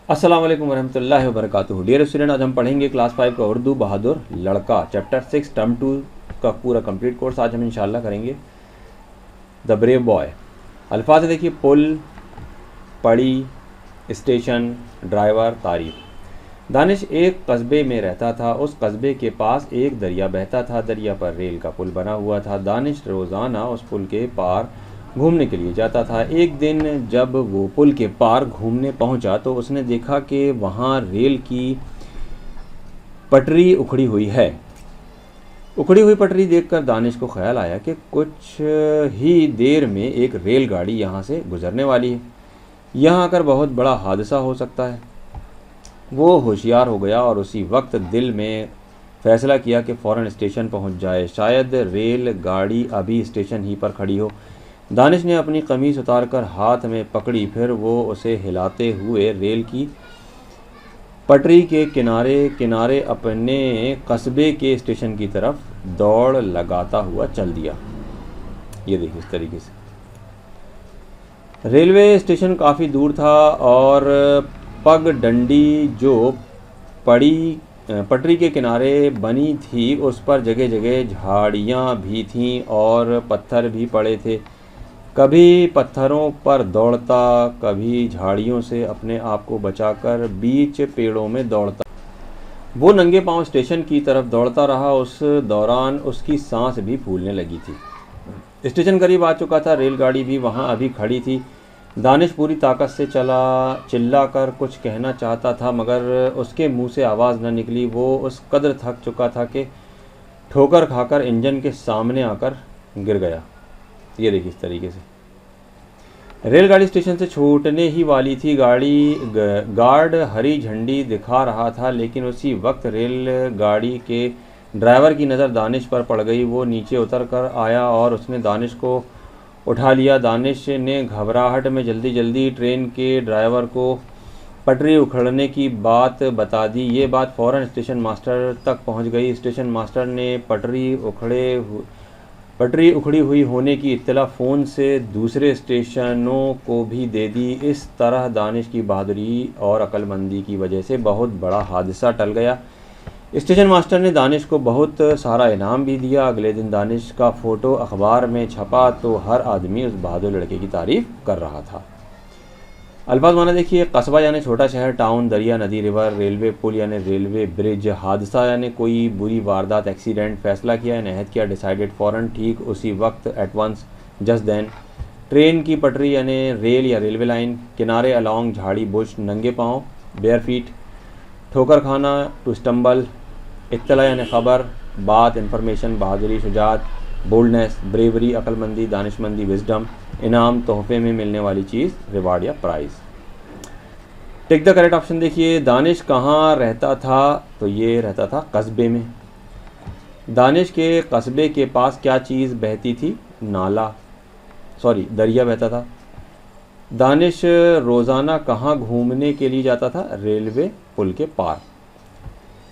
अस्सलाम वालेकुम वरहमतुल्लाहि वबरकातुहू। डियर स्टूडेंट, आज हम पढ़ेंगे क्लास 5 का उर्दू बहादुर लड़का चैप्टर 6 टर्म 2 का पूरा कंप्लीट कोर्स आज हम इंशाल्लाह करेंगे। The brave boy. अल्फाज देखिए, पुल, पड़ी, स्टेशन, ड्राइवर, तारीफ। दानिश एक कस्बे में रहता था। उस कस्बे के पास एक दरिया बहता था। दरिया पर रेल का पुल बना हुआ था। दानिश रोज़ाना उस पुल के पार घूमने के लिए जाता था। एक दिन जब वो पुल के पार घूमने पहुंचा तो उसने देखा कि वहाँ रेल की पटरी उखड़ी हुई है। उखड़ी हुई पटरी देखकर दानिश को ख्याल आया कि कुछ ही देर में एक रेलगाड़ी यहाँ से गुजरने वाली है। यहाँ आकर बहुत बड़ा हादसा हो सकता है। वो होशियार हो गया और उसी वक्त दिल में फ़ैसला किया कि फ़ौरन स्टेशन पहुँच जाए। शायद रेल गाड़ी अभी स्टेशन ही पर खड़ी हो। दानिश ने अपनी कमीज़ उतारकर हाथ में पकड़ी। फिर वो उसे हिलाते हुए रेल की पटरी के किनारे किनारे अपने कस्बे के स्टेशन की तरफ दौड़ लगाता हुआ चल दिया। ये देखिए इस तरीके से। रेलवे स्टेशन काफ़ी दूर था और पगडंडी जो पटरी के किनारे बनी थी उस पर जगह जगह झाड़ियाँ भी थीं और पत्थर भी पड़े थे। कभी पत्थरों पर दौड़ता, कभी झाड़ियों से अपने आप को बचाकर बीच पेड़ों में दौड़ता। वो नंगे पांव स्टेशन की तरफ दौड़ता रहा। उस दौरान उसकी सांस भी फूलने लगी थी। स्टेशन करीब आ चुका था। रेलगाड़ी भी वहां अभी खड़ी थी। दानिश पूरी ताकत से चिल्लाकर कुछ कहना चाहता था, मगर उसके मुंह से आवाज़ न निकली। वो उस कदर थक चुका था कि ठोकर खाकर इंजन के सामने आकर गिर गया। ये देखिए इस तरीके से। रेलगाड़ी स्टेशन से छूटने ही वाली थी। गार्ड हरी झंडी दिखा रहा था, लेकिन उसी वक्त रेलगाड़ी के ड्राइवर की नज़र दानिश पर पड़ गई। वो नीचे उतर कर आया और उसने दानिश को उठा लिया। दानिश ने घबराहट में जल्दी जल्दी ट्रेन के ड्राइवर को पटरी उखड़ने की बात बता दी। ये बात फ़ौरन स्टेशन मास्टर तक पहुंच गई। स्टेशन मास्टर ने पटरी उखड़ी हुई होने की इत्तला फ़ोन से दूसरे स्टेशनों को भी दे दी। इस तरह दानिश की बहादुरी और अक्लमंदी की वजह से बहुत बड़ा हादसा टल गया। स्टेशन मास्टर ने दानिश को बहुत सारा इनाम भी दिया। अगले दिन दानिश का फ़ोटो अखबार में छपा तो हर आदमी उस बहादुर लड़के की तारीफ़ कर रहा था। अल्फाज माना देखिए, कस्बा यानी छोटा शहर, टाउन, दरिया, नदी, रिवर, रेलवे पुल यानी रेलवे ब्रिज, हादसा यानी कोई बुरी वारदात, एक्सीडेंट, फैसला किया यानी अहद किया, डिसाइडेड, फ़ौरन, ठीक, उसी वक्त, at once, just then, train की पटरी यानी रेल या रेलवे लाइन, किनारे, अलॉन्ग, झाड़ी, बुश, नंगे पाँव, बेयर फीट, ठोकर खाना, टू स्टम्बल, इत्तला यानी खबर, बात, इन्फॉर्मेशन, बहादुरी, शुजात, बोल्डनेस, ब्रेवरी, अक्लमंदी, दानिशमंदी, विजडम, इनाम, तोहफे में मिलने वाली चीज़, रिवार्ड या prize. Take the correct option देखिए। दानिश कहाँ रहता था? तो ये रहता था कस्बे में। दानिश के कस्बे के पास क्या चीज़ बहती थी? दरिया बहता था। दानिश रोज़ाना कहाँ घूमने के लिए जाता था? रेलवे पुल के पार।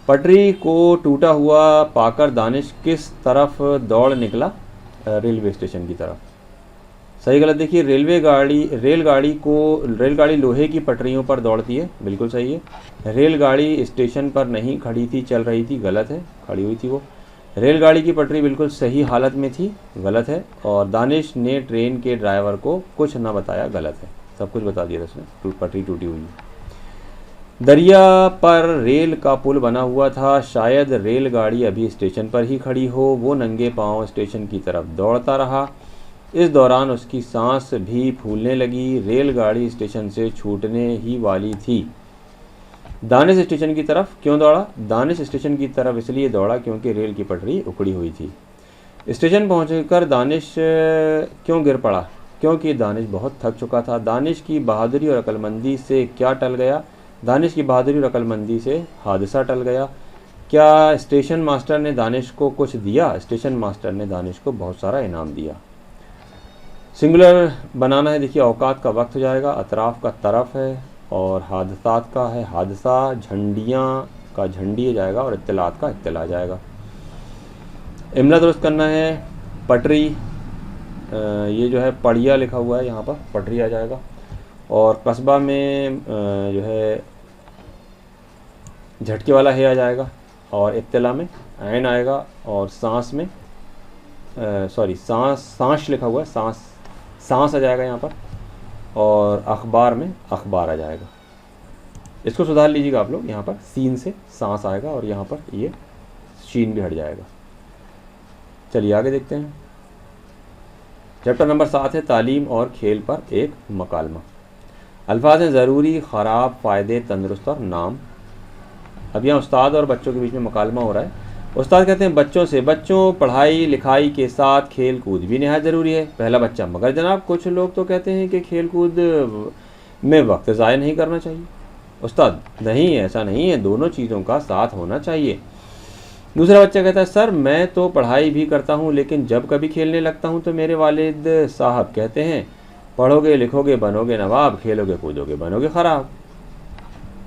पटरी को टूटा हुआ पाकर दानिश किस तरफ दौड़ निकला? रेलवे स्टेशन की तरफ। सही गलत देखिए। रेलगाड़ी लोहे की पटरियों पर दौड़ती है, बिल्कुल सही है। रेलगाड़ी स्टेशन पर नहीं खड़ी थी, चल रही थी, गलत है, खड़ी हुई थी वो। रेलगाड़ी की पटरी बिल्कुल सही हालत में थी, गलत है। और दानिश ने ट्रेन के ड्राइवर को कुछ न बताया, गलत है, सब कुछ बता दिया उसने, पटरी टूटी हुई है। दरिया पर रेल का पुल बना हुआ था। शायद रेलगाड़ी अभी स्टेशन पर ही खड़ी हो। वो नंगे पांव स्टेशन की तरफ दौड़ता रहा। इस दौरान उसकी सांस भी फूलने लगी। रेलगाड़ी स्टेशन से छूटने ही वाली थी। दानिश स्टेशन की तरफ क्यों दौड़ा? दानिश स्टेशन की तरफ इसलिए दौड़ा क्योंकि रेल की पटरी उखड़ी हुई थी। स्टेशन पहुंचकर दानिश क्यों गिर पड़ा? क्योंकि दानिश बहुत थक चुका था। दानिश की बहादुरी और अक्लमंदी से क्या टल गया? दानिश की बहादुरी और अक्लमंदी से हादसा टल गया। क्या स्टेशन मास्टर ने दानिश को कुछ दिया? स्टेशन मास्टर ने दानिश को बहुत सारा इनाम दिया। सिंगुलर बनाना है देखिए। औकात का वक्त हो जाएगा, अतराफ का तरफ है और हादसात का है हादसा, झंडियाँ का झंडी हो जाएगा और इत्तलात का इत्तला जाएगा। इमला दुरुस्त करना है। पटरी, ये जो है पड़िया लिखा हुआ है, यहाँ पर पटरी आ जाएगा। और कस्बा में जो है झटके वाला हे आ जाएगा, और इत्तला में ऐन आएगा, और सांस में सांस लिखा हुआ है, सांस आ जाएगा यहाँ पर, और अखबार में अखबार आ जाएगा। इसको सुधार लीजिएगा आप लोग, यहाँ पर सीन से सांस आएगा और यहाँ पर ये शीन भी हट जाएगा। चलिए आगे देखते हैं। चैप्टर नंबर 7 है तालीम और खेल पर एक मकालमा। अल्फाज हैं ज़रूरी, ख़राब, फ़ायदे, तंदुरुस्त और नाम। अब यहाँ उस्ताद और बच्चों के बीच में मकालमा हो रहा है। उस्ताद कहते हैं बच्चों से, बच्चों पढ़ाई लिखाई के साथ खेल कूद भी निहायत ज़रूरी है। पहला बच्चा, मगर जनाब कुछ लोग तो कहते हैं कि खेल कूद में वक्त ज़ाया नहीं करना चाहिए। उस्ताद नहीं, ऐसा नहीं है, दोनों चीज़ों का साथ होना चाहिए। दूसरा बच्चा कहता है सर मैं तो पढ़ाई भी करता हूँ, लेकिन जब कभी खेलने लगता हूँ तो मेरे वालिद साहब कहते हैं पढ़ोगे लिखोगे बनोगे नवाब, खेलोगे कूदोगे बनोगे ख़राब।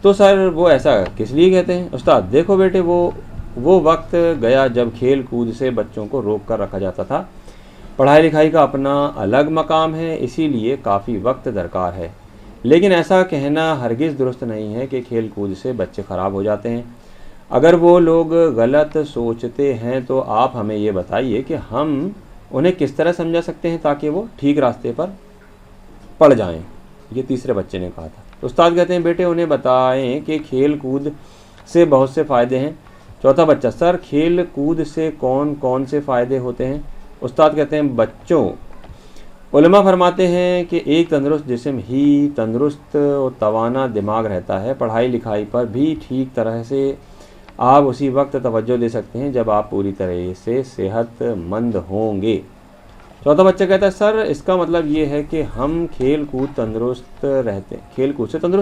तो सर वो ऐसा किस लिए कहते हैं? उस्ताद देखो बेटे, वो वक्त गया जब खेल कूद से बच्चों को रोक कर रखा जाता था। पढ़ाई लिखाई का अपना अलग मकाम है, इसीलिए काफ़ी वक्त दरकार है। लेकिन ऐसा कहना हरगिज़ दुरुस्त नहीं है कि खेल कूद से बच्चे ख़राब हो जाते हैं। अगर वो लोग गलत सोचते हैं तो आप हमें ये बताइए कि हम उन्हें किस तरह समझा सकते हैं ताकि वो ठीक रास्ते पर पड़ जाएं। ये तीसरे बच्चे ने कहा था। उस्ताद कहते हैं बेटे उन्हें बताएं कि खेल कूद से बहुत से फ़ायदे हैं। चौथा बच्चा, सर खेल कूद से कौन कौन से फ़ायदे होते हैं? उस्ताद कहते हैं बच्चों, उलमा फरमाते हैं कि एक तंदुरुस्त जिस्म ही तंदुरुस्त और तवाना दिमाग रहता है। पढ़ाई लिखाई पर भी ठीक तरह से आप उसी वक्त तवज्जो दे सकते हैं जब आप पूरी तरह से सेहतमंद होंगे। चौथा बच्चा कहता है सर इसका मतलब ये है कि हम खेल कूद से तंदुरुस्त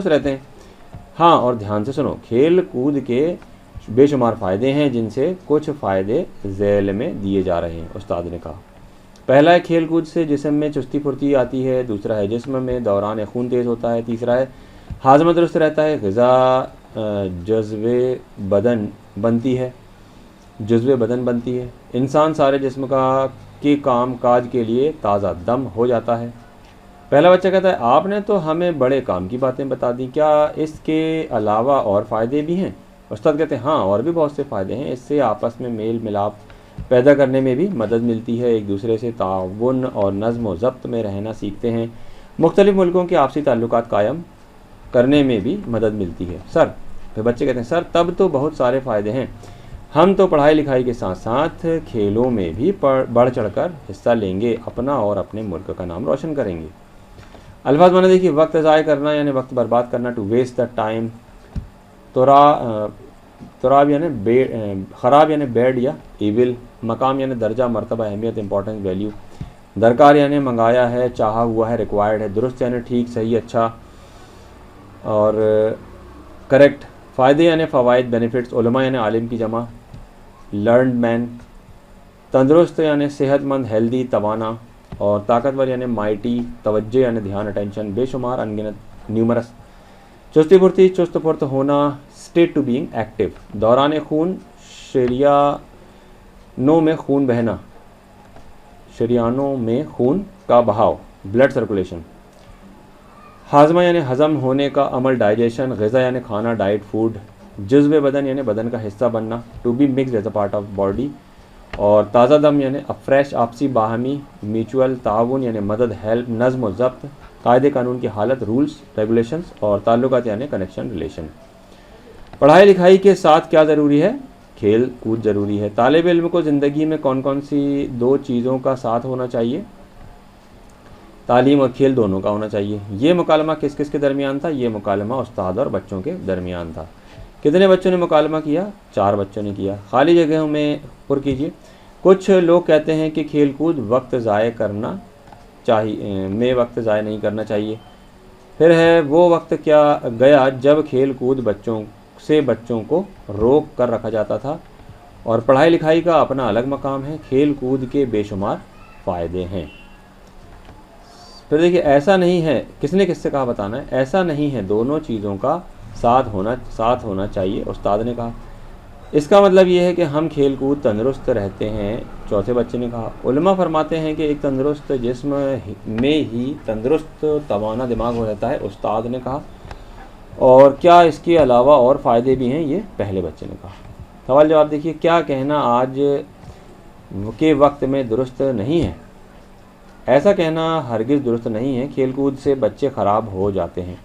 रहते हैं। हाँ, और ध्यान से सुनो, खेल कूद के बेशुमार फ़ायदे हैं जिनसे कुछ फ़ायदे झेल में दिए जा रहे हैं। उस्ताद ने कहा पहला है खेल कूद से जिस्म में चुस्ती फुर्ती आती है। दूसरा है जिस्म में दौरान खून तेज़ होता है। तीसरा है हाजमा दुरुस्त रहता है। ग़िज़ा जज्वे बदन बनती है। इंसान सारे जिस्म के काम काज के लिए ताज़ा दम हो जाता है। पहला बच्चा कहता है आपने तो हमें बड़े काम की बातें बता दी, क्या इसके अलावा और फ़ायदे भी हैं? उस्ताद कहते हैं हाँ, और भी बहुत से फ़ायदे हैं। इससे आपस में मेल मिलाप पैदा करने में भी मदद मिलती है। एक दूसरे से ताउन और नज़्म व ज़ब्त में रहना सीखते हैं। मुख्तलिफ़ मुल्कों के आपसी ताल्लुकात कायम करने में भी मदद मिलती है। सर, फिर बच्चे कहते हैं सर तब तो बहुत सारे फ़ायदे हैं। हम तो पढ़ाई लिखाई के साथ साथ खेलों में भी बढ़ चढ़कर हिस्सा लेंगे, अपना और अपने मुल्क का नाम रोशन करेंगे। अल्फाज माने देखिए, वक्त ज़ाय करना यानी वक्त बर्बाद करना, to waste the time. Turab यानी ख़राब यानी बैड या इविल। मकाम यानी दर्जा, मर्तबा, अहमियत, इंपॉर्टेंस, वैल्यू। दरकार यानी मंगाया है, चाहा हुआ है, रिक्वायर्ड है। दुरुस्त यानी ठीक, सही, अच्छा और करेक्ट। फ़ायदे यानी फ़वाइद, बेनिफिट्स। उलमा यानी आलिम की जमा, लर्नड मैन। तंदुरुस्त यानी सेहतमंद, हेल्दी, तवाना। और ताकतवर यानी माइटी, तवज्जो यानी ध्यान, अटेंशन। बेशुमार, अनगिनत, न्यूमरस। चुस्ती फुर्ती, चुस्त फुर्त होना, स्टेट टू बीइंग एक्टिव। दौरान खून, शरियानों में खून बहना, शरियानों में खून का बहाव, ब्लड सर्कुलेशन। हाजमा यानी हज़म होने का अमल, डाइजेशन। ग़िज़ा यानी खाना, डाइट, फूड। जुज़्व बदन यानी बदन का हिस्सा बनना, to be mixed as a part of body. और ताज़ा दम यानी अफ्रेश, आपसी बाहमी, म्यूचुअल ताउन यानी मदद, हेल्प। नज़्म व ज़ब्त, कायदे कानून की हालत, रूल्स रेगुलेशंस। और ताल्लुकात यानी कनेक्शन, रिलेशन। पढ़ाई लिखाई के साथ क्या ज़रूरी है? खेल कूद ज़रूरी है। तालिब इल्म को ज़िंदगी में कौन कौन सी दो चीज़ों का साथ होना चाहिए? तालीम और खेल दोनों का होना चाहिए। ये मुकालमा किस किस के दरमियान था? ये मुकालमा उस्ताद और बच्चों के दरमियान था। कितने बच्चों ने मुकालमा किया? 4 बच्चों ने किया। खाली जगहों में पुर कीजिए। कुछ लोग कहते हैं कि खेल कूद वक्त ज़ाय करना चाहिए, वक्त ज़ाय नहीं करना चाहिए। फिर है वो वक्त क्या गया जब खेल कूद बच्चों को रोक कर रखा जाता था। और पढ़ाई लिखाई का अपना अलग मकाम है। खेल कूद के बेशुमार फ़ायदे हैं। फिर देखिए, ऐसा नहीं है, किसने किससे कहा बताना है, ऐसा नहीं है, दोनों चीज़ों का साथ होना चाहिए। उस्ताद ने कहा इसका मतलब ये है कि हम खेल कूद तंदुरुस्त रहते हैं। चौथे बच्चे ने कहा उलमा फरमाते हैं कि एक तंदुरुस्त जिस्म में ही तंदुरुत तवाना दिमाग हो जाता है। उस्ताद ने कहा और क्या इसके अलावा और फ़ायदे भी हैं, ये पहले बच्चे ने कहा। सवाल जवाब देखिए, क्या कहना आज के वक्त में दुरुस्त नहीं है? ऐसा कहना हरगिज़ दुरुस्त नहीं है। खेलकूद से बच्चे ख़राब हो जाते हैं।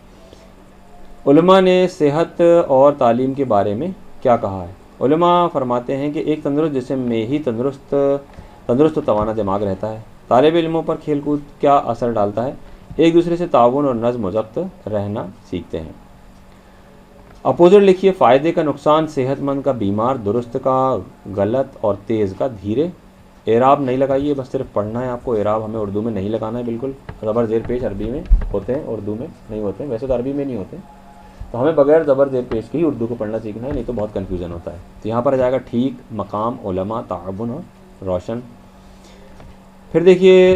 उलमा ने सेहत और तालीम के बारे में क्या कहा है? उलमा फरमाते हैं कि एक तंदुरुस्त जिस्म में ही तंदुरुस्त तवाना दिमाग रहता है। तालिब इल्मों पर खेलकूद क्या असर डालता है? एक दूसरे से ताउन और नज़्म व ज़ब्त रहना सीखते हैं। अपोजिट लिखिए, फ़ायदे का नुकसान, सेहतमंद का बीमार, दुरुस्त का गलत और तेज़ का धीरे। एराब नहीं लगाइए, बस सिर्फ पढ़ना है आपको। एराब हमें उर्दू में नहीं लगाना है बिल्कुल। ज़बर ज़ेर पेश अरबी में होते हैं, उर्दू में नहीं होते हैं। वैसे तो अरबी में नहीं होते, तो हमें बगैर ज़बर ज़ेर पेश के ही उर्दू को पढ़ना सीखना है, नहीं तो बहुत कन्फ्यूज़न होता है। तो यहाँ पर आ जाएगा ठीक, मकाम, उलमा, ताअबुन और रोशन। फिर देखिए,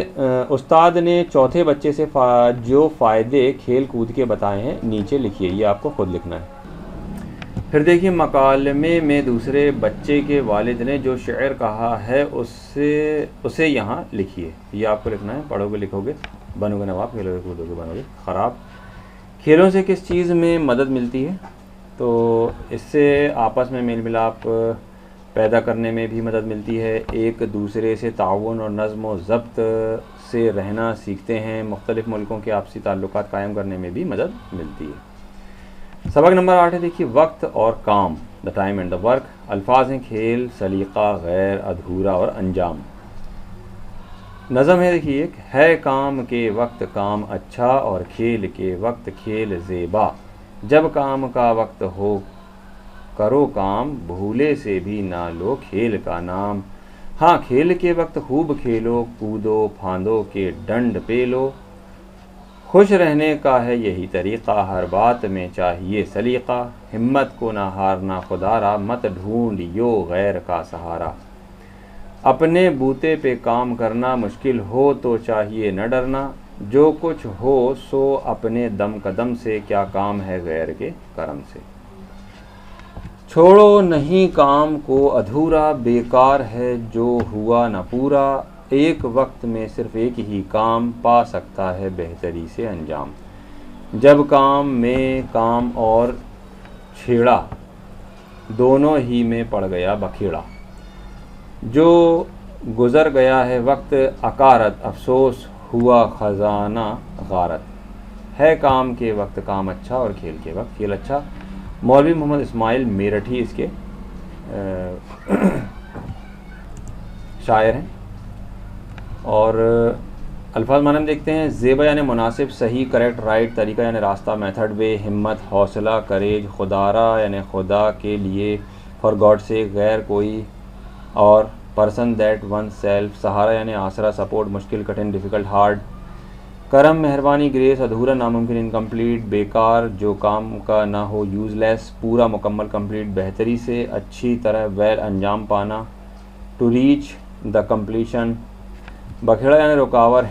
उस्ताद ने चौथे बच्चे से जो फ़ायदे खेल कूद के बताए हैं नीचे लिखिए, ये आपको ख़ुद लिखना है। फिर देखिए, मकालमे में दूसरे बच्चे के वालिद ने जो शेर कहा है उसे यहाँ लिखिए, ये आपको लिखना है। पढ़ोगे लिखोगे बनोगे नवाब, खेलोगे कूदोगे बनोगे ख़राब। खेलों से किस चीज़ में मदद मिलती है? तो इससे आपस में मेल मिलाप पैदा करने में भी मदद मिलती है। एक दूसरे से ताउन और नज़्म व ज़ब्त से रहना सीखते हैं। मुख्तलिफ़ मुल्कों के आपसी ताल्लुकात कायम करने में भी मदद मिलती है। सबक नंबर 8 है, देखिए, वक्त और काम, the time and the work. अल्फाज हैं खेल, सलीक़ा, गैर, अधूरा और अंजाम। नज़म है, देखिए, एक है काम के वक्त काम अच्छा और खेल के वक्त खेल ज़ेबा। जब काम का वक्त हो करो काम, भूले से भी ना लो खेल का नाम। हाँ, खेल के वक्त खूब खेलो, कूदो फांदो के डंड पे लो। खुश रहने का है यही तरीक़ा, हर बात में चाहिए सलीक़ा। हिम्मत को ना हारना खुदारा, मत ढूंढ यो गैर का सहारा। अपने बूते पे काम करना, मुश्किल हो तो चाहिए न डरना। जो कुछ हो सो अपने दम कदम से, क्या काम है गैर के करम से। छोड़ो नहीं काम को अधूरा, बेकार है जो हुआ न पूरा। एक वक्त में सिर्फ एक ही काम, पा सकता है बेहतरी से अंजाम। जब काम में काम और छेड़ा, दोनों ही में पड़ गया बखेड़ा। जो गुज़र गया है वक्त अकारत, अफसोस हुआ ख़जाना गारत। है काम के वक्त काम अच्छा और खेल के वक्त खेल अच्छा। मौलवी मोहम्मद इस्माइल मेरठी इसके शायर हैं। और अल्फाज मानम देखते हैं। ज़ेबा यानी मुनासिब, सही, करेक्ट, राइट, तरीका यानी रास्ता, मेथड, वे, हिम्मत, हौसला, करेज, खुदारा यानी खुदा के लिए, फॉर गॉड से, गैर कोई, और पर्सन दैट वन सेल्फ, सहारा यानी आसरा, सपोर्ट, मुश्किल, कठिन, डिफ़िकल्ट, हार्ड, करम, मेहरबानी, ग्रेस, अधूरा, नामुमकिन, इनकम्प्लीट, बेकार, जो काम का ना हो, यूज़लेस, पूरा, मुकम्मल, कंप्लीट, बेहतरी से, अच्छी तरह, वेल, अंजाम पाना, टू रीच द कम्प्लीशन। बखेड़ा यानी रुकावट,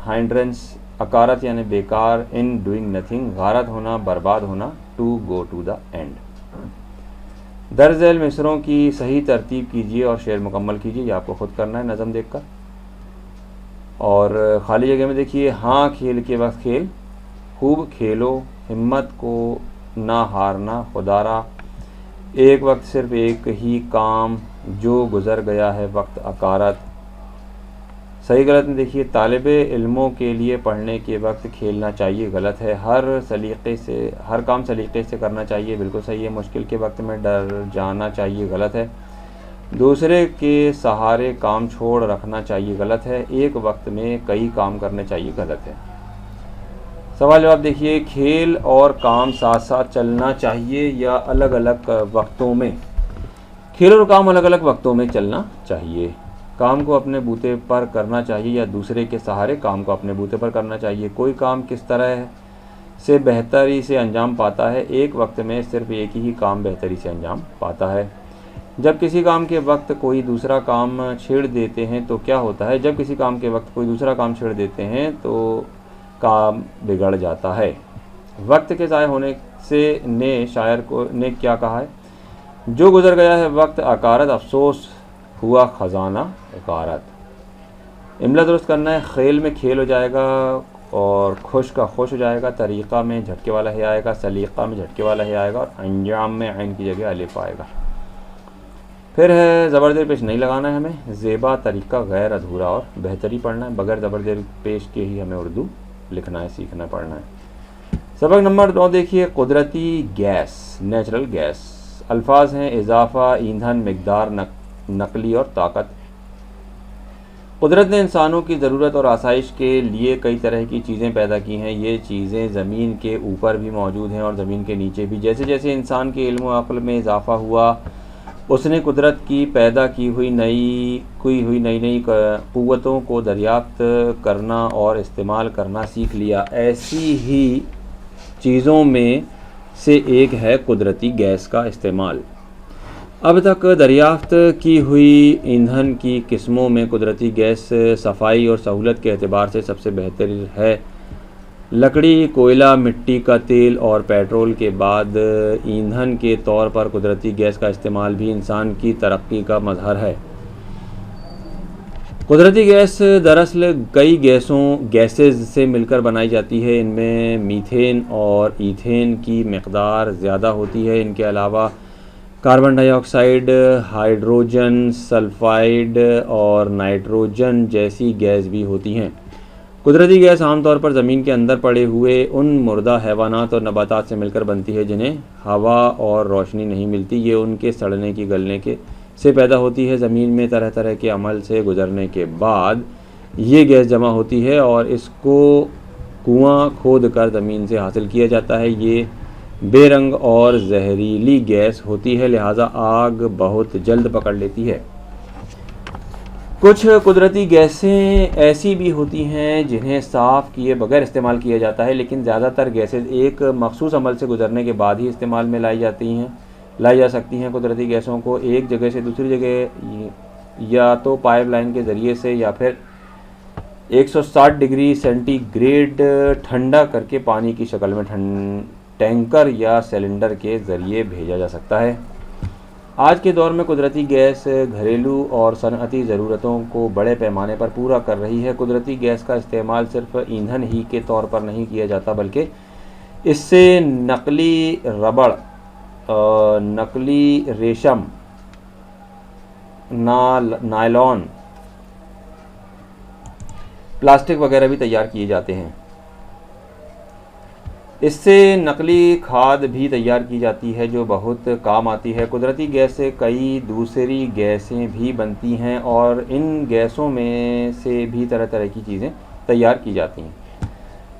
हाइंड्रेंस, अकारत यानी बेकार, इन डूइंग नथिंग, गारत होना, बर्बाद होना, to go to the end. दर्ज झैल मिसरों की सही तरतीब कीजिए और शेर मुकम्मल कीजिए, ये आपको खुद करना है नज़म देखकर। और ख़ाली जगह में देखिए, हाँ खेल के वक्त खेल, खूब खेलो, हिम्मत को ना हारना खुदारा, एक वक्त सिर्फ एक ही काम, जो गुज़र गया है वक्त अकारत। सही गलत में देखिए, तालिबे इल्मों के लिए पढ़ने के वक्त खेलना चाहिए, गलत है। हर काम सलीक़े से करना चाहिए, बिल्कुल सही है। मुश्किल के वक्त में डर जाना चाहिए, गलत है। दूसरे के सहारे काम छोड़ रखना चाहिए, गलत है। एक वक्त में कई काम करने चाहिए, गलत है। सवाल जवाब देखिए, खेल और काम साथ साथ चलना चाहिए या अलग अलग वक्तों में? खेल और काम अलग अलग वक्तों में चलना चाहिए। काम को अपने बूते पर करना चाहिए या दूसरे के सहारे काम को अपने बूते पर करना चाहिए। कोई काम किस तरह से बेहतरी से अंजाम पाता है? एक वक्त में सिर्फ एक ही काम बेहतरी से अंजाम पाता है। जब किसी काम के वक्त कोई दूसरा काम छेड़ देते हैं तो क्या होता है? जब किसी काम के वक्त कोई दूसरा काम छेड़ देते हैं तो काम बिगड़ जाता है। वक्त के ज़ाय होने से ने शायर ने क्या कहा है? जो गुज़र गया है वक्त अकारत, अफसोस हुआ ख़जाना गारत। इमला दुरुस्त करना है। खेल में खेल हो जाएगा, और खुश का खुश हो जाएगा, तरीक़ा में झटके वाला है आएगा, सलीक़ा में झटके वाला है आएगा और अंजाम में ऐन की जगह अलिफ आएगा। फिर है ज़बर ज़ेर पेश नहीं लगाना है हमें, ज़ेबा तरीक़ा गैर अधूरा और बेहतरी पढ़ना है, बगैर ज़बर ज़ेर पेश के ही हमें उर्दू लिखना है, सीखना पढ़ना है। सबक नंबर 9 देखिए, कुदरती गैस, नेचुरल गैस। अल्फाज हैं इजाफ़ा, ईंधन, मिक़दार, नकली और ताकत। कुदरत ने इंसानों की ज़रूरत और आसाइश के लिए कई तरह की चीज़ें पैदा की हैं। ये चीज़ें ज़मीन के ऊपर भी मौजूद हैं और ज़मीन के नीचे भी। जैसे जैसे इंसान के इल्म व अक़्ल में इजाफ़ा हुआ, उसने कुदरत की पैदा की हुई नई क़ुव्वतों को दरियाफ़्त करना और इस्तेमाल करना सीख लिया। ऐसी ही चीज़ों में से एक है कुदरती गैस का इस्तेमाल। अब तक दरियाफ़्त की हुई ईंधन की किस्मों में कुदरती गैस सफाई और सहूलत के एतबार से सबसे बेहतर है। लकड़ी, कोयला, मिट्टी का तेल और पेट्रोल के बाद ईंधन के तौर पर कुदरती गैस का इस्तेमाल भी इंसान की तरक्की का मज़हर है। कुदरती गैस दरअसल कई गैसेज़ से मिलकर बनाई जाती है। इनमें मीथेन और ईथेन की मिक़दार ज़्यादा होती है। इनके अलावा कार्बन डाइऑक्साइड, हाइड्रोजन सल्फाइड और नाइट्रोजन जैसी गैस भी होती हैं। कुदरती गैस आमतौर पर ज़मीन के अंदर पड़े हुए उन मुर्दा हैवानात और नबातात से मिलकर बनती है जिन्हें हवा और रोशनी नहीं मिलती। ये उनके सड़ने की गलने से पैदा होती है। ज़मीन में तरह तरह के अमल से गुजरने के बाद ये गैस जमा होती है और इसको कुआं खोद कर ज़मीन से हासिल किया जाता है। ये बेरंग और जहरीली गैस होती है, लिहाजा आग बहुत जल्द पकड़ लेती है। कुछ कुदरती गैसें ऐसी भी होती हैं जिन्हें साफ़ किए बगैर इस्तेमाल किया जाता है, लेकिन ज़्यादातर गैसेज़ एक मखसूस अमल से गुजरने के बाद ही इस्तेमाल में लाई जा सकती हैं। कुदरती गैसों को एक जगह से दूसरी जगह या तो पाइपलाइन के ज़रिए से या फिर 160 डिग्री सेंटीग्रेड ठंडा करके पानी की शक्ल में टैंकर या सिलेंडर के ज़रिए भेजा जा सकता है। आज के दौर में कुदरती गैस घरेलू और सनअती ज़रूरतों को बड़े पैमाने पर पूरा कर रही है। कुदरती गैस का इस्तेमाल सिर्फ ईंधन ही के तौर पर नहीं किया जाता, बल्कि इससे नकली रबड़, नकली रेशम, नायलॉन, प्लास्टिक वगैरह भी तैयार किए जाते हैं। इससे नकली खाद भी तैयार की जाती है जो बहुत काम आती है। कुदरती गैस से कई दूसरी गैसें भी बनती हैं और इन गैसों में से भी तरह तरह की चीज़ें तैयार की जाती हैं।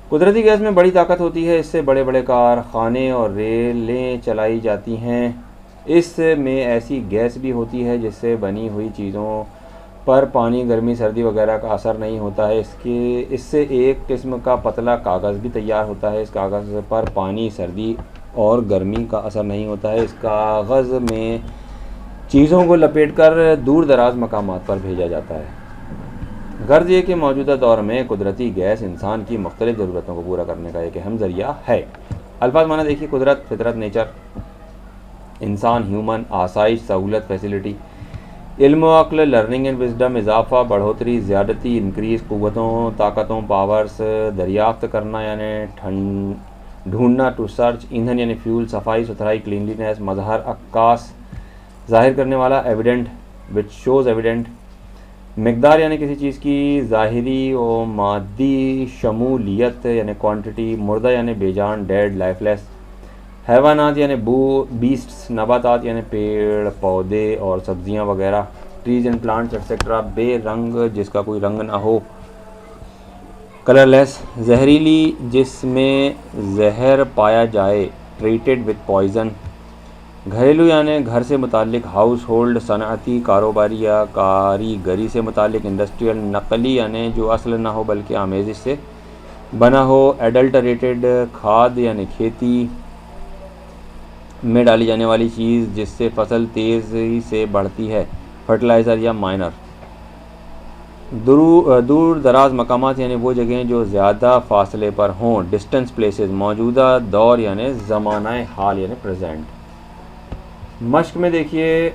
कुदरती गैस में बड़ी ताकत होती है। इससे बड़े बड़े कारखाने और रेलें चलाई जाती हैं। इसमें ऐसी गैस भी होती है जिससे बनी हुई चीज़ों पर पानी, गर्मी, सर्दी वगैरह का असर नहीं होता है। इससे एक किस्म का पतला कागज़ भी तैयार होता है। इस कागज़ पर पानी, सर्दी और गर्मी का असर नहीं होता है। इस कागज़ में चीज़ों को लपेटकर दूर दराज मकामात पर भेजा जाता है। गर्ज ये कि मौजूदा दौर में कुदरती गैस इंसान की मुख्तलिफ़ ज़रूरतों को पूरा करने का एक अहम ज़रिया है। अल्फाज माना देखिए, कुदरत, फितरत, नेचर, इंसान, ह्यूमन, आसाइश, सहूलत, फैसिलिटी, इल्म व अक़्ल, लर्निंग एंड विज़डम, इजाफ़ा, बढ़ोतरी, ज़्यादती, इंक्रीज़, क़ुव्वतों, ताकतों, पावर्स, दरियाफ़्त करना यानी ढूंढना, टू सर्च, ईंधन यानी फ्यूल, सफाई सुथराई, क्लीनलीनेस, मज़हर, अक्कास, ज़ाहिर करने वाला, एविडेंट, विच शोज़ एविडेंट, मिक़दार यानी किसी चीज़ की ज़ाहिरी व मादी शमूलियत यानी क्वांटिटी, मुर्दा यानी बेजान, डेड, लाइफलेस, हैवानात यानी बीस्ट्स, नबातात यानी पेड़ पौधे और सब्जियां वगैरह, ट्रीज एंड प्लांट्स एक्सेट्रा, बेरंग जिसका कोई रंग ना हो, कलरलेस, जहरीली जिसमें जहर पाया जाए, ट्रीटेड विद पॉइजन, घरेलू यानी घर से मुतालिक, हाउस होल्ड, सनअती, कारोबारी या कारीगरी से मुतालिक, इंडस्ट्रियल, नकली यानी जो असल ना हो बल्कि आमेज़िश से बना हो, एडल्टरेटेड, खाद यानी खेती में डाली जाने वाली चीज़ जिससे फसल तेज़ी से बढ़ती है, फर्टिलाइज़र या माइनर, दूर दराज मकामात यानी वो जगहें जो ज़्यादा फासले पर हों, डिस्टेंस प्लेसेस, मौजूदा दौर यानी ज़मानाए हाल यानी प्रेजेंट। मश्क में देखिए,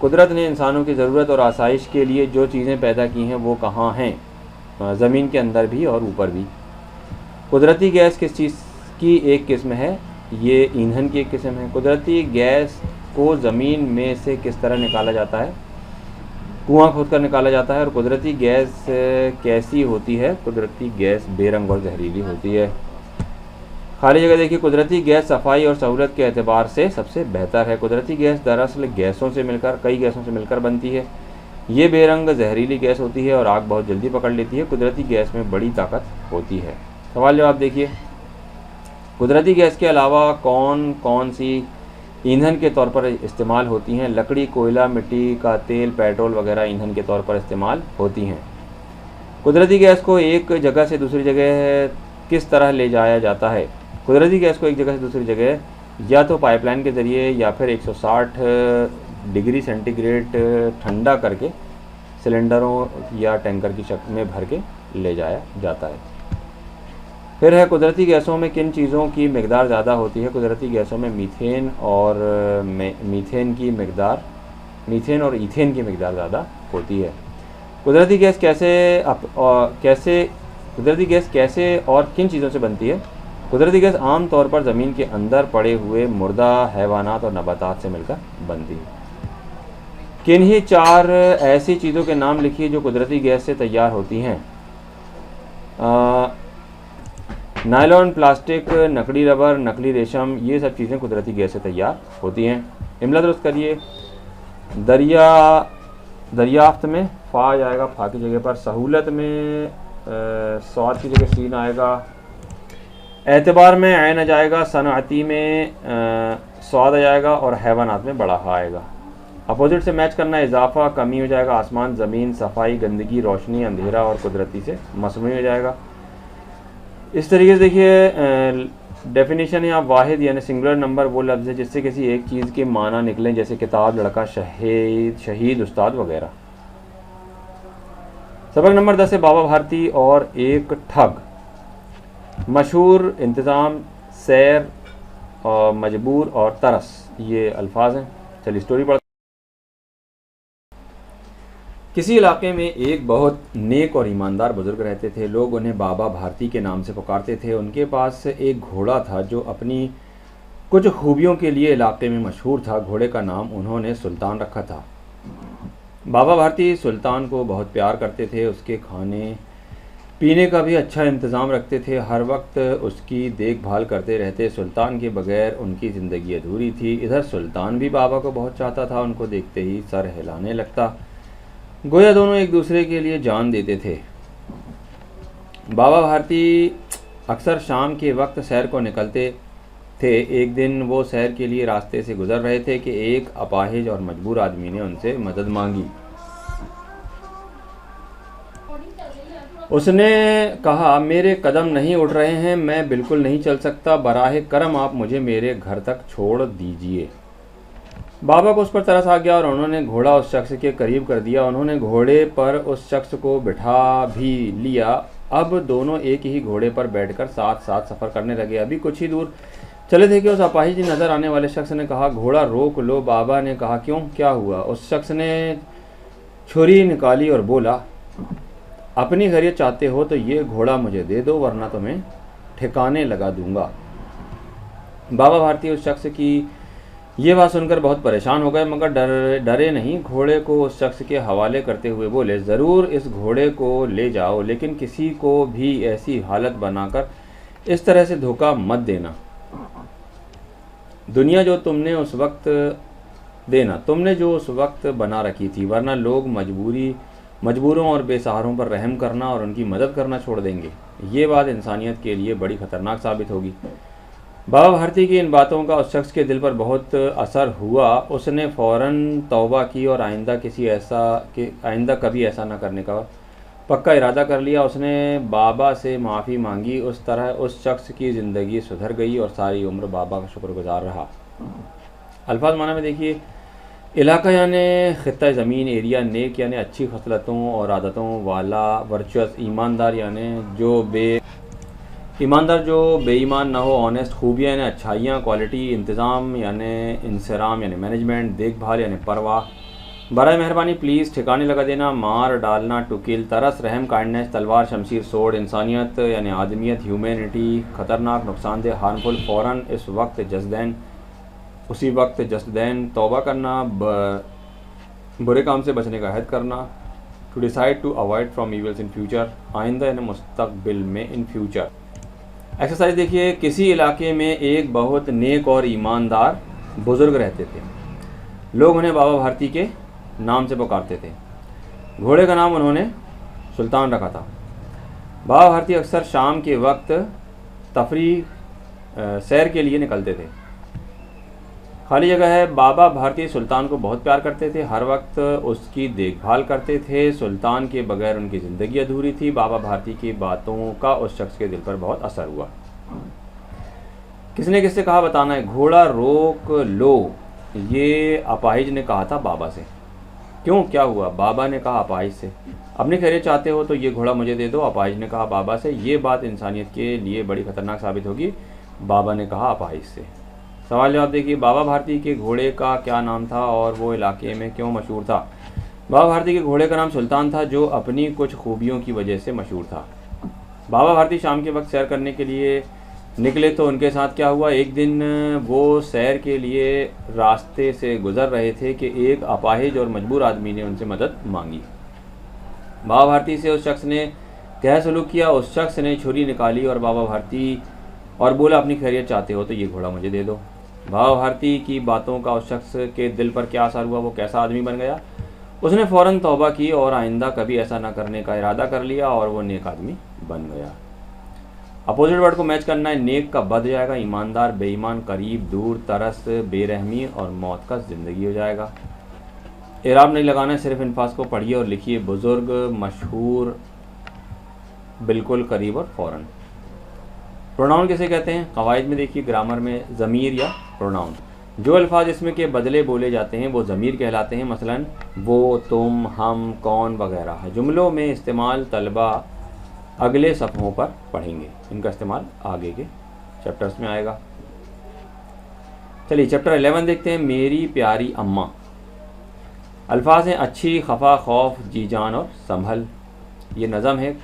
कुदरत ने इंसानों की ज़रूरत और आसाइश के लिए जो चीज़ें पैदा की हैं वो कहाँ हैं, ज़मीन के अंदर भी और ऊपर भी। कुदरती गैस किस चीज़ की एक किस्म है? ये ईंधन की एक किस्म है। कुदरती गैस को ज़मीन में से किस तरह निकाला जाता है? कुआं खोदकर निकाला जाता है। और कुदरती गैस कैसी होती है? कुदरती गैस बेरंग और जहरीली होती है। खाली जगह देखिए, कुदरती गैस सफाई और सहूलत के एतबार से सबसे बेहतर है। कुदरती गैस दरअसल कई गैसों से मिलकर बनती है। ये बेरंग जहरीली गैस होती है और आग बहुत जल्दी पकड़ लेती है। कुदरती गैस में बड़ी ताकत होती है। सवाल जवाब देखिए, कुदरती गैस के अलावा कौन कौन सी ईंधन के तौर पर इस्तेमाल होती हैं? लकड़ी, कोयला, मिट्टी का तेल, पेट्रोल वगैरह ईंधन के तौर पर इस्तेमाल होती हैं। कुदरती गैस को एक जगह से दूसरी जगह किस तरह ले जाया जाता है? कुदरती गैस को एक जगह से दूसरी जगह या तो पाइपलाइन के ज़रिए या फिर 160 डिग्री सेंटीग्रेड ठंडा करके सिलेंडरों या टैंकर की शक्ल में भर के ले जाया जाता है। फिर है, कुदरती गैसों में किन चीज़ों की मिकदार ज़्यादा होती है? कुदरती गैसों में मीथेन और ईथेन की मिकदार ज़्यादा होती है। कुदरती गैस कैसे और किन चीज़ों से बनती है? कुदरती गैस आम तौर पर ज़मीन के अंदर पड़े हुए मुर्दा हैवानात और नबातात से मिलकर बनती है। किन्हीं 4 ऐसी चीज़ों के नाम लिखिए जो कुदरती गैस से तैयार होती हैं। नायलॉन, प्लास्टिक, नकली रबर, नकली रेशम, ये सब चीज़ें कुदरती गैस से तैयार होती हैं। इमला दुरुस्त करिए। दरियाफ्त में फा आ जाएगा, फा की जगह पर। सहूलत में स्वाद की जगह सीन आएगा। एतबार में ऐन आ जाएगा। सनअती में स्वाद आ जाएगा और हैवानात में बड़ा हा आएगा। अपोजिट से मैच करना, इजाफा, कमी हो जाएगा। आसमान, ज़मीन, सफाई, गंदगी, रोशनी, अंधेरा और कुदरती से मसनूई हो जाएगा। इस तरीके से देखिए, डेफिनेशन या वाहिद यानी सिंगुलर नंबर वो लफ्ज़ है जिससे किसी एक चीज़ के माना निकलें, जैसे किताब, लड़का, शहीद, उस्ताद वगैरह। सबक नंबर 10 है बाबा भारती और एक ठग। मशहूर, इंतज़ाम, सैर, और मजबूर और तरस, ये अल्फाज हैं। चलिए स्टोरी पढ़ते। किसी इलाके में एक बहुत नेक और ईमानदार बुजुर्ग रहते थे। लोग उन्हें बाबा भारती के नाम से पुकारते थे। उनके पास एक घोड़ा था जो अपनी कुछ खूबियों के लिए इलाके में मशहूर था। घोड़े का नाम उन्होंने सुल्तान रखा था। बाबा भारती सुल्तान को बहुत प्यार करते थे। उसके खाने पीने का भी अच्छा इंतज़ाम रखते थे। हर वक्त उसकी देखभाल करते रहते। सुल्तान के बगैर उनकी ज़िंदगी अधूरी थी। इधर सुल्तान भी बाबा को बहुत चाहता था। उनको देखते ही सर हिलाने लगता, गोया दोनों एक दूसरे के लिए जान देते थे। बाबा भारती अक्सर शाम के वक्त सैर को निकलते थे। एक दिन वो सैर के लिए रास्ते से गुजर रहे थे कि एक अपाहिज और मजबूर आदमी ने उनसे मदद मांगी। उसने कहा, मेरे कदम नहीं उठ रहे हैं, मैं बिल्कुल नहीं चल सकता, बराह करम आप मुझे मेरे घर तक छोड़ दीजिए। बाबा को उस पर तरस आ गया और उन्होंने घोड़ा उस शख्स के करीब कर दिया। उन्होंने घोड़े पर उस शख्स को बिठा भी लिया। अब दोनों एक ही घोड़े पर बैठकर साथ साथ सफ़र करने लगे। अभी कुछ ही दूर चले थे कि उस अपाहिज नज़र आने वाले शख्स ने कहा, घोड़ा रोक लो। बाबा ने कहा, क्यों, क्या हुआ? उस शख्स ने छुरी निकाली और बोला, अपनी खैरियत चाहते हो तो ये घोड़ा मुझे दे दो, वरना तुम्हें ठिकाने लगा दूंगा। बाबा भारती उस शख्स की ये बात सुनकर बहुत परेशान हो गए, मगर डरे नहीं। घोड़े को उस शख्स के हवाले करते हुए बोले, ज़रूर इस घोड़े को ले जाओ, लेकिन किसी को भी ऐसी हालत बनाकर इस तरह से धोखा मत देना। दुनिया जो तुमने उस वक्त बना रखी थी, वरना लोग मजबूरों और बेसहारों पर रहम करना और उनकी मदद करना छोड़ देंगे। ये बात इंसानियत के लिए बड़ी ख़तरनाक साबित होगी। बाबा भारती की इन बातों का उस शख्स के दिल पर बहुत असर हुआ। उसने फ़ौरन तौबा की और आइंदा कभी ऐसा न करने का पक्का इरादा कर लिया। उसने बाबा से माफ़ी मांगी। उस तरह उस शख्स की ज़िंदगी सुधर गई और सारी उम्र बाबा का शुक्रगुजार रहा। अल्फाज माना में देखिए, इलाका यानी ख़ित्ता ज़मीन, एरिया, नेक यानी अच्छी खसलतों और आदतों वाला, वर्चुअस, ईमानदार जो बेईमान ना हो, ऑनेस्ट, खूबियाँ यानी अच्छाइयाँ, क्वालिटी, इंतज़ाम यानी इंसराम यानी मैनेजमेंट, देखभाल यानी परवाह, बराए मेहरबानी प्लीज़ ठिकाने लगा देना, मार डालना टू किल, तरस रहम काइंडनेस, तलवार शमशीर सोड, इंसानियत यानी आदमियत ह्यूमैनिटी, ख़तरनाक नुकसानदेह हार्मफुल, फ़ौरन इस वक्त जस्ट दैन, उसी वक्त जस्ट दैन, तौबा करना, बुरे काम से बचने का अहद करना, to decide to avoid from evils in future, आइंदा यानी मुस्तकबिल में इन फ्यूचर। एक्सरसाइज देखिए, किसी इलाके में एक बहुत नेक और ईमानदार बुज़ुर्ग रहते थे। लोग उन्हें बाबा भारती के नाम से पुकारते थे। घोड़े का नाम उन्होंने सुल्तान रखा था। बाबा भारती अक्सर शाम के वक्त तफरीह सैर के लिए निकलते थे। खाली जगह है। बाबा भारती सुल्तान को बहुत प्यार करते थे, हर वक्त उसकी देखभाल करते थे। सुल्तान के बगैर उनकी ज़िंदगी अधूरी थी। बाबा भारती की बातों का उस शख्स के दिल पर बहुत असर हुआ। किसने किससे कहा बताना है। घोड़ा रोक लो, ये अपाहिज ने कहा था बाबा से। क्यों, क्या हुआ? बाबा ने कहा अपाहिज से, अपनी खैरियत चाहते हो तो ये घोड़ा मुझे दे दो। अपाहिज ने कहा बाबा से, ये बात इंसानियत के लिए बड़ी ख़तरनाक साबित होगी। बाबा ने कहा अपाहिज से। सवाल जवाब देखिए, बाबा भारती के घोड़े का क्या नाम था और वो इलाके में क्यों मशहूर था? बाबा भारती के घोड़े का नाम सुल्तान था, जो अपनी कुछ खूबियों की वजह से मशहूर था। बाबा भारती शाम के वक्त सैर करने के लिए निकले तो उनके साथ क्या हुआ? एक दिन वो सैर के लिए रास्ते से गुजर रहे थे कि एक अपाहिज और मजबूर आदमी ने उनसे मदद मांगी। बाबा भारती से उस शख्स ने क्या सलूक किया? उस शख्स ने छुरी निकाली और बाबा भारती और बोला अपनी खैरियत चाहते हो तो ये घोड़ा मुझे दे दो। बाबा भारती की बातों का उस शख्स के दिल पर क्या असर हुआ? वो कैसा आदमी बन गया? उसने फ़ौरन तौबा की और आइंदा कभी ऐसा ना करने का इरादा कर लिया और वो नेक आदमी बन गया। अपोजिट वर्ड को मैच करना है। नेक का बद जाएगा, ईमानदार बेईमान, करीब दूर, तरस बेरहमी और मौत का ज़िंदगी हो जाएगा। इराब नहीं लगाना है, सिर्फ इन्फास को पढ़िए और लिखिए। बुज़ुर्ग, मशहूर, बिल्कुल, करीब और फ़ौरन। प्रोनाउन किसे कहते हैं? कवायद में देखिए, ग्रामर में ज़मीर या प्रोनाउन। जो अल्फाज इसमें के बदले बोले जाते हैं वो ज़मीर कहलाते हैं। मसलन वो, तुम, हम, कौन वगैरह। जुमलों में इस्तेमाल तलबा अगले सफ़ों पर पढ़ेंगे, इनका इस्तेमाल आगे के चैप्टर्स में आएगा। चलिए चैप्टर 11 देखते हैं। मेरी प्यारी अम्मा। अल्फाज हैं अच्छी, खफा, खौफ, जी जान और संभल। ये नज़म है।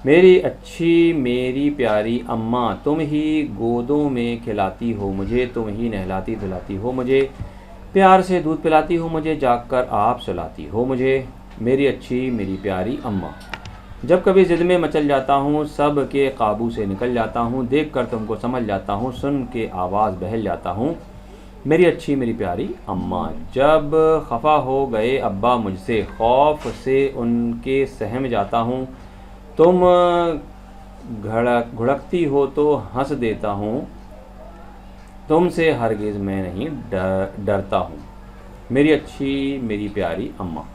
मेरी अच्छी मेरी प्यारी अम्मा, तुम ही गोदों में खिलाती हो मुझे, तुम ही नहलाती धुलाती हो मुझे, प्यार से दूध पिलाती हो मुझे, जागकर आप सुलाती हो मुझे। मेरी अच्छी मेरी प्यारी अम्मा। जब कभी ज़िद में मचल जाता हूँ, सब के काबू से निकल जाता हूँ, देख कर तुमको समझ जाता हूँ, सुन के आवाज़ बहल जाता हूँ। मेरी अच्छी मेरी प्यारी अम्मा। जब खफा हो गए अब्बा मुझसे, खौफ से उनके सहम जाता हूँ, तुम घुड़कती हो तो हंस देता हूँ, तुमसे हरगिज़ मैं नहीं डरता हूँ। मेरी अच्छी मेरी प्यारी अम्मा।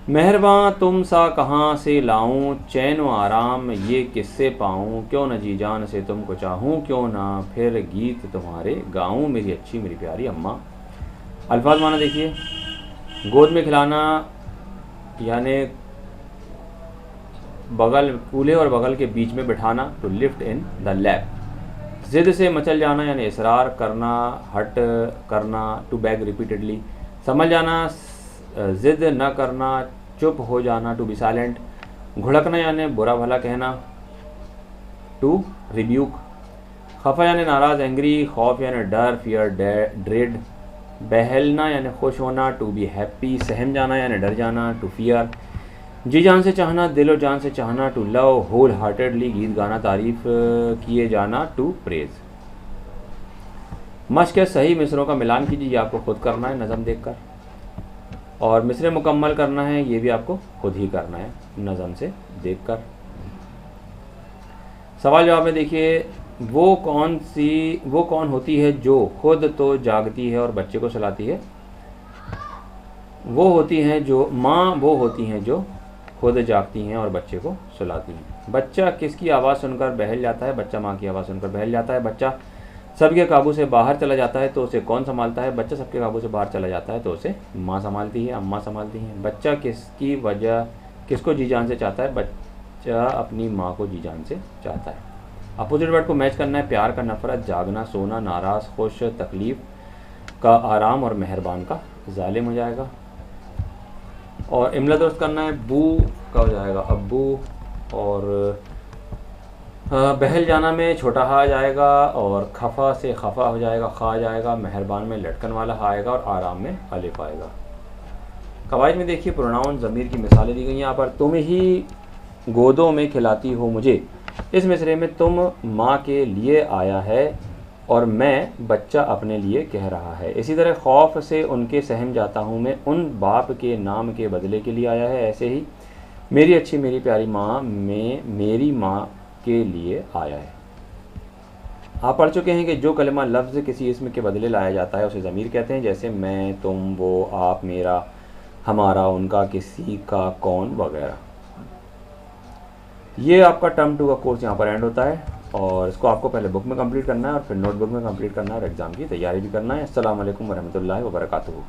मेहरबान तुम सा कहाँ से लाऊं, चैन व आराम ये किससे पाऊं, क्यों न जी जान से तुमको चाहूं, क्यों ना फिर गीत तुम्हारे गाऊं। मेरी अच्छी मेरी प्यारी अम्मा। अल्फाज माना देखिए। गोद में खिलाना यानी बगल, कूल्हे और बगल के बीच में बिठाना, to lift in the lap. ज़िद से मचल जाना यानी इसरार करना, हट करना, टू बैग रिपीटेडली। समझ जाना, ज़िद न करना, चुप हो जाना, टू बी साइलेंट। घुड़कना यानी बुरा भला कहना, टू रिब्यूक। खफा यानी नाराज़, एंग्री। खौफ यानी डर, फियर, ड्रेड। बहलना यानी खुश होना, टू बी हैप्पी। सहम जाना यानी डर जाना, टू फियर। जी जान से चाहना, दिलो जान से चाहना, टू लव होल हार्टेडली। गीत गाना, तारीफ़ किए जाना, टू प्रेज़। मश्क के सही मिसरों का मिलान कीजिए, ये आपको खुद करना है नज़म देखकर, और मिसरे मुकम्मल करना है, ये भी आपको खुद ही करना है नज़म से देखकर। सवाल जवाब में देखिए। वो कौन होती है जो खुद तो जागती है और बच्चे को सुलाती है? वो होती हैं जो माँ, वो होती हैं जो खुद जागती हैं और बच्चे को सुलाती हैं। बच्चा किसकी आवाज़ सुनकर बहल जाता है? बच्चा माँ की आवाज़ सुनकर बहल जाता है। बच्चा सबके काबू से बाहर चला जाता है तो उसे कौन संभालता है? बच्चा सबके काबू से बाहर चला जाता है तो उसे माँ संभालती है, अम्मा संभालती हैं। बच्चा किसको जी जान से चाहता है? बच्चा अपनी माँ को जी जान से चाहता है। अपोजिट वर्ड को मैच करना है। प्यार का नफ़रत, जागना, सोना, नाराज़, खुश, तकलीफ़ का आराम और मेहरबान का जालिम हो जाएगा। और इमला दुरुस्त करना है, बू का हो जाएगा अब्बू, और बहल जाना में छोटा हा आ जाएगा, और खफा से खफा हो जाएगा, खा आ जाएगा, मेहरबान में लटकन वाला हा आएगा, और आराम में अलिफ आएगा। कवायद में देखिए प्रोनाउन ज़मीर की मिसालें दी गई हैं यहाँ पर। तुम ही गोदों में खिलाती हो मुझे, इस मिसरे में तुम माँ के लिए आया है और मैं बच्चा अपने लिए कह रहा है। इसी तरह खौफ से उनके सहम जाता हूँ मैं, उन बाप के नाम के बदले के लिए आया है। ऐसे ही मेरी अच्छी मेरी प्यारी माँ में मेरी माँ के लिए आया है। आप पढ़ चुके हैं कि जो कलमा लफ्ज़ किसी इसम के बदले लाया जाता है उसे ज़मीर कहते हैं, जैसे मैं, तुम, वो, आप, मेरा, हमारा, उनका, किसी का, कौन वगैरह। ये आपका टर्म 2 का कोर्स यहाँ पर एंड होता है, और इसको आपको पहले बुक में कंप्लीट करना है और फिर नोटबुक में कंप्लीट करना है और एग्ज़ाम की तैयारी भी करना है। अस्सलाम वालेकुम वरहमतुल्लाहि वबरकातुहू।